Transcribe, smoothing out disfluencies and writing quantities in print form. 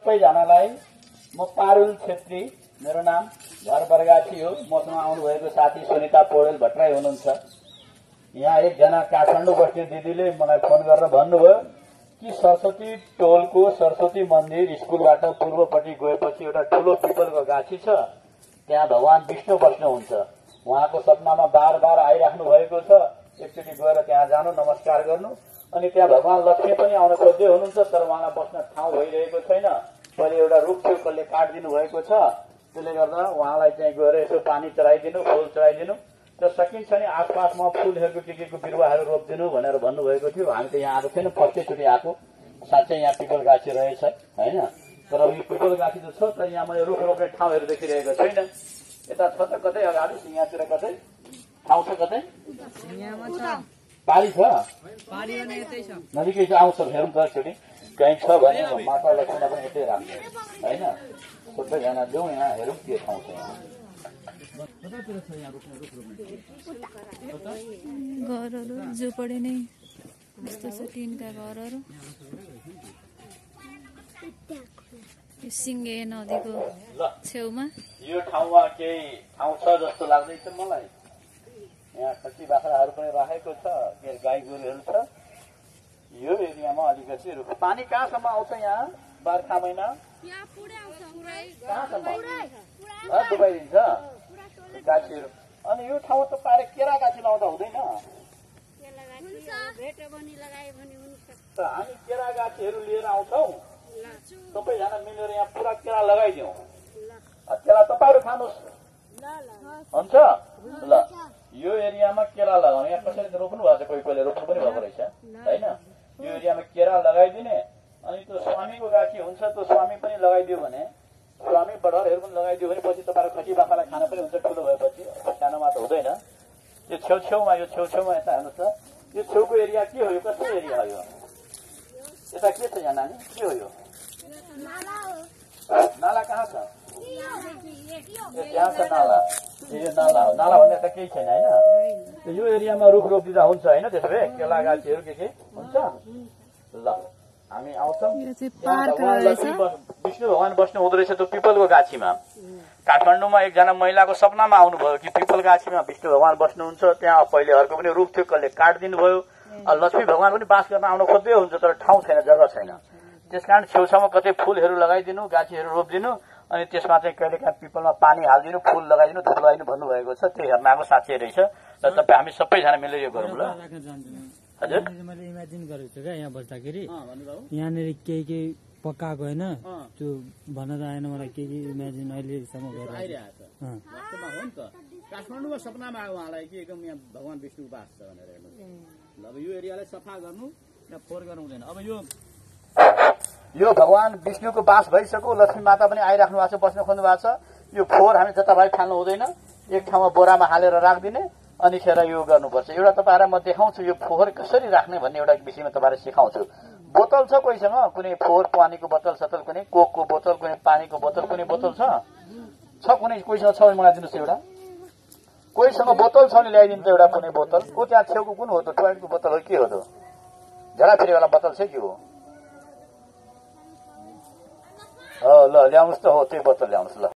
सबैजनालाई म पारुल छेत्री, मेरो नाम, घर बरगाछी हो। मसँग आउनुभएको साथी सुनिता पौडेल भट्टराई हुनुहुन्छ। यहाँ एकजना काठमाडौँ बस्ने दिदीले मलाई फोन गरेर भन्नुभयो कि सरस्वती टोलको सरस्वती मन्दिर स्कुलबाट पूर्वपट्टि गएपछि एउटा ठूलो पिपलको गाछी छ, त्यहाँ भगवान विष्णु बस्नुहुन्छ। उहाँको सपनामा बार बार आइराख्नु भएको छ। एकचोटि गएर त्यहाँ जानु, नमस्कार गर्नु। अनि त्यहाँ भगवान लक्ष्मी पनि आउन खोज्दै हुनुहुन्छ, तर उहाँलाई बस्न ठाउँ भइरहेको छैन। पहिले एउटा रुख थियो, कसले काटिदिनु भएको छ। त्यसले गर्दा उहाँलाई चाहिँ गएर यसो पानी चढाइदिनु, फूल चढाइदिनु र सकिन्छ नि आसपासमा फूलहरूको के बिरुवाहरू रोपिदिनु भनेर भन्नुभएको थियो। हामी त यहाँ आएको छैन, फर्स्टैचोटि आएको। साँच्चै यहाँ पिपल गाछी रहेछ होइन, तर यो पिपल गाछी त छ, तर यहाँ मैले रुख रोप्ने ठाउँहरू देखिरहेको छैन। यता छ त कतै अगाडि सिंहतिर कतै ठाउँ छ, कतै पारी छ, नजिकै छ। आउँछ हेरौँ त एकचोटि, कहीँ छ भने माता लक्ष्मीलाई पनि यतै राख्नु होइन। सबैजना जाउँ, यहाँ हेरौँ के ठाउँ छ। घरहरू झोपडी नै यस्तो छ, टिनका घरहरू। यो सिङ्गे नदीको छेउमा यो ठाउँमा केही ठाउँ छ जस्तो लाग्दैछ मलाई। यहाँ खसी बाख्राहरू पनि राखेको छ, गाई गोरुहरू छ। यो एरियामा अलिकति रुख। पानी कहाँसम्म आउँछ यहाँ बर्खा महिना? कहाँसम्म डुबाइदिन्छ गाछीहरू? अनि यो ठाउँ त पारे केरा गाछी लाउँदा हुँदैन? हामी केरा गाछीहरू लिएर आउँछौ, सबैजना मिलेर यहाँ पुरा केरा लगाइदिउँ। केरा तपाईँहरू खानुहोस्, हुन्छ ल। यो एरियामा केरा लगाउने, यहाँ कसैले रोप्नु भएको छ, कोही कोहीले रोप्नु पनि भएको रहेछ होइन। यो एरियामा केरा लगाइदिने, अनि त्यो स्वामीको गाछी हुन्छ, त्यो स्वामी पनि लगाइदियो भने, स्वामी बढरहरू पनि लगाइदियो भने पछि तपाईँहरू खसी बाख्रालाई खान पनि हुन्छ। ठुलो भएपछि सानोमा त हुँदैन। यो छेउछेउमा यता हेर्नुहोस् त, यो छेउको एरिया के हो? यो कस्तो एरिया हो? यो यता के छ यहाँ नानी? के हो यो? नाला कहाँ छ? त्यहाँ छ नाला। यो नाला हो, नाला भन्दा त केही छैन होइन। यो एरियामा रुख रोपिदिँदा हुन्छ होइन? त्यसो भए केला गाछीहरू के हुन्छ। ल हामी आउँछौँ। विष्णु भगवान बस्नु हुँदो रहेछ त्यो पिपलको गाछीमा। काठमाडौँमा एकजना महिलाको सपनामा आउनुभयो कि पिपल गाछीमा विष्णु भगवान बस्नुहुन्छ। त्यहाँ पहिले अर्को पनि रुख थियो, कसले काटिदिनु भयो। लक्ष्मी भगवान पनि बास गर्न आउन खोज्दै हुन्छ, तर ठाउँ छैन, जग्गा छैन। त्यसकारण छेउछाउमा कतै फूलहरू लगाइदिनु, गाछीहरू रोपिदिनु, अनि त्यसमा चाहिँ कहिलेकाहीँ पिपलमा पानी हालिदिनु, फूल लगाइदिनु, धुप लगाइदिनु भन्नुभएको छ। त्यो हेर्न आएको साँच्चै रहेछ। र तपाईँ हामी सबैजना मिलेर यो गरौँ ल। हजुर मैले इमेजिन गरेको छु क्या यहाँ बस्दाखेरि, यहाँनिर केही पकाएको होइन, त्यो भन्न त आएन मलाई। के इमेजिन अहिलेसम्म आइरहेको छ। वास्तवमा हो नि त, काठमाडौँमा सपनामा आयो उहाँलाई कि एकदम यहाँ भगवान विष्णु बास छ भनेर। हेर्नुहोस्, अब यो एरियालाई सफा गर्नु, यहाँ फोहोर गर्नु हुँदैन। अब यो भगवान विष्णुको बास भइसक्यो, लक्ष्मी माता पनि आइराख्नु भएको छ, बस्न खोज्नु भएको छ। यो फोहोर हामी जताभाइ फाल्नु हुँदैन, एक ठाउँमा बोरामा हालेर राखिदिने, अनि खेर यो गर्नुपर्छ। एउटा तपाईँहरूलाई म देखाउँछु यो फोहोर कसरी राख्ने भन्ने एउटा विषयमा तपाईँलाई सिकाउँछु। बोतल छ कोहीसँग? कुनै फोहोर पानीको बोतल सतल, कुनै कोकको बोतल, कुनै पानीको बोतल, कुनै बोतल छ कुनै? कोहीसँग छ भने मलाई दिनुहोस् एउटा। कोहीसँग बोतल छ भने ल्याइदिन्छ एउटा, कुनै बोतल। ऊ त्यहाँ छेउको कुन हो त? टोयलेटको बोतल हो के हो त? झाडाफिरीवाला बोतल छ के हो? ल ल्याउनुहोस् त, हो त्यही बोतल ल्याउनुहोस् ल।